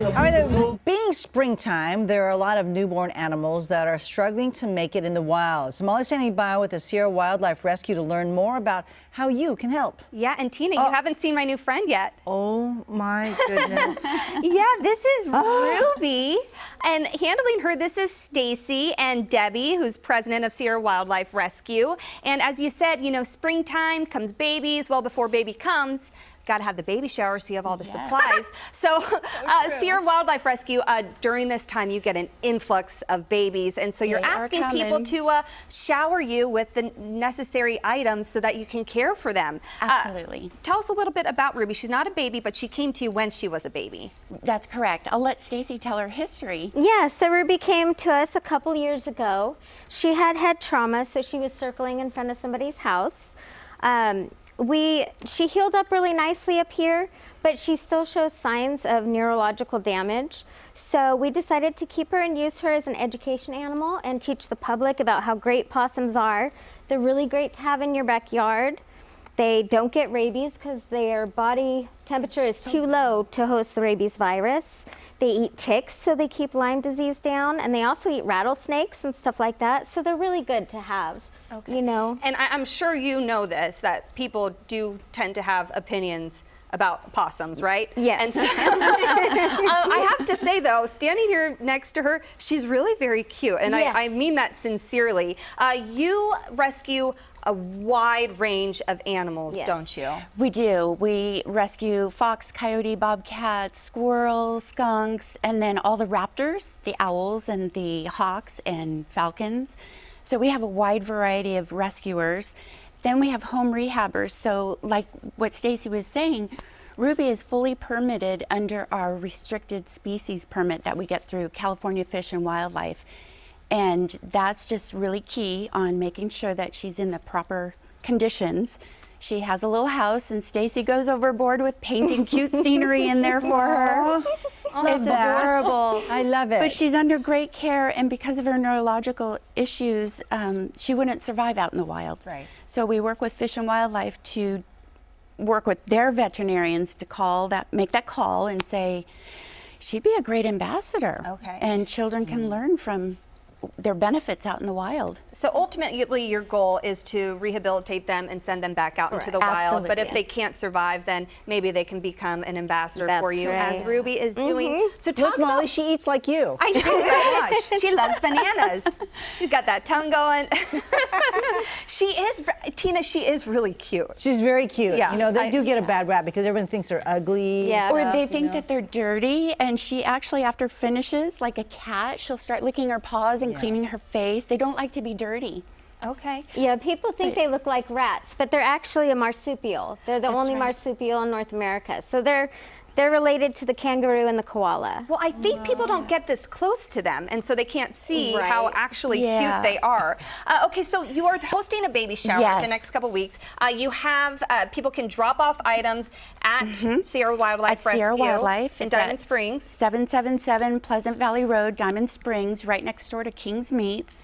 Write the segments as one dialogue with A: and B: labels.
A: All right, being springtime, there are a lot of newborn animals that are struggling to make it in the wild. So Molly's standing by with the Sierra Wildlife Rescue to learn more about how you can help.
B: Yeah, and Tina, you haven't seen my new friend yet.
A: Oh my goodness.
B: Yeah, this is Ruby. And handling her, this is Stacy and Debbie, who's president of Sierra Wildlife Rescue. And as you said, you know, springtime comes babies. Well, before baby comes, got to have the baby shower so you have all the supplies. So Sierra Wildlife Rescue, during this time you get an influx of babies, and so you're asking people to shower you with the necessary items so that you can care for them.
C: Absolutely.
B: Tell us a little bit about Ruby. She's not a baby, but she came to you when she was a baby.
C: That's correct. I'll let Stacy tell her history.
D: Yeah, so Ruby came to us a couple years ago. She had head trauma, so she was circling in front of somebody's house. She healed up really nicely up here, but she still shows signs of neurological damage. So we decided to keep her and use her as an education animal and teach the public about how great possums are. They're really great to have in your backyard. They don't get rabies because their body temperature is too low to host the rabies virus. They eat ticks, so they keep Lyme disease down, and they also eat rattlesnakes and stuff like that, so they're really good to have.
B: Okay.
D: You know,
B: and I'm sure you know this, that people do tend to have opinions about possums, right?
D: Yes.
B: And so, I have to say though, standing here next to her, she's really very cute, and
D: yes.
B: I mean that sincerely. You rescue a wide range of animals,
D: Yes.
B: don't you?
C: We do. We rescue fox, coyote, bobcats, squirrels, skunks, and then all the raptors, the owls and the hawks and falcons. So we have a wide variety of rescuers. Then we have home rehabbers. So like what Stacy was saying, Ruby is fully permitted under our restricted species permit that we get through California Fish and Wildlife. And that's just really key on making sure that she's in the proper conditions. She has a little house, and Stacy goes overboard with painting cute scenery in there for her. It's adorable.
A: I love it.
C: But she's under great care, and because of her neurological issues, she wouldn't survive out in the wild.
A: Right.
C: So we work with Fish and Wildlife to work with their veterinarians to make that call and say, she'd be a great ambassador.
B: Okay.
C: And children can learn from their benefits out in the wild.
B: So ultimately your goal is to rehabilitate them and send them back out into the wild. But if they can't survive, then maybe they can become an ambassador for you, as Ruby is doing. So talk
A: Look, Molly, she eats like you.
B: I know, right? She loves bananas. She's got that tongue going. Tina, she is really cute.
A: She's very cute.
B: Yeah,
A: You know, they do get a bad rap because everyone thinks they're ugly.
D: Yeah.
C: Or they think that they're dirty, and she actually, after finishes, like a cat, she'll start licking her paws and cleaning her face. They don't like to be dirty.
B: Okay.
D: yeah, people think they look like rats, but they're actually a marsupial. They're the only marsupial in North America. So they're related to the kangaroo and the koala.
B: Well, I think people don't get this close to them, and so they can't see how actually cute they are. Okay, so you are hosting a baby shower in the next couple weeks. You have people can drop off items at Sierra Wildlife Rescue
C: Sierra Wildlife
B: in Diamond Springs.
C: 777 Pleasant Valley Road, Diamond Springs, right next door to King's Meats.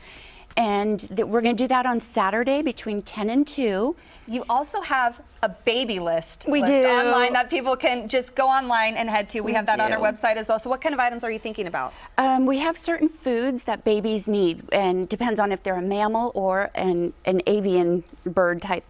C: And we're going to do that on Saturday between 10 and 2.
B: You also have a baby list
C: We do.
B: online that people can just go online and head to. We have that on our website as well. So what kind of items are you thinking about?
C: We have certain foods that babies need, and depends on if they're a mammal or an avian bird type.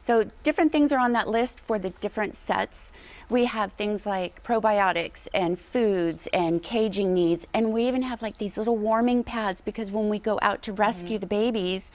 C: So different things are on that list for the different sets. We have things like probiotics and foods and caging needs, and we even have like these little warming pads, because when we go out to rescue the babies,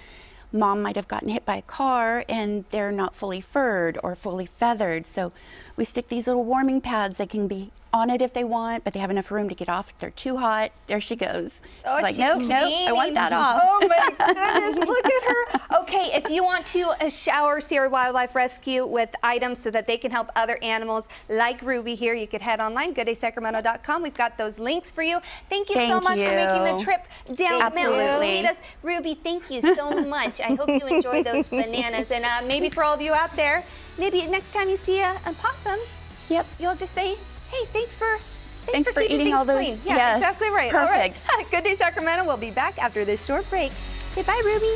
C: mom might have gotten hit by a car and they're not fully furred or fully feathered. So we stick these little warming pads. They can be on it if they want, but they have enough room to get off if they're too hot. There she goes.
B: Oh,
C: she's like, nope, I want that off.
B: Oh my goodness, look at her. Okay, if you want to shower Sierra Wildlife Rescue with items so that they can help other animals like Ruby here, you could head online, gooddaysacramento.com. We've got those links for you. Thank you so much for making the trip down the mountain to meet us. Ruby, thank you so much. I hope you enjoy those bananas. And maybe for all of you out there, maybe next time you see a possum, you'll just say, hey, thanks for keeping
C: eating all
B: things
C: those.
B: clean. Yeah,
C: Yes,
B: exactly right.
C: perfect.
B: All right. Good Day Sacramento. We'll be back after this short break. Okay, bye, Ruby.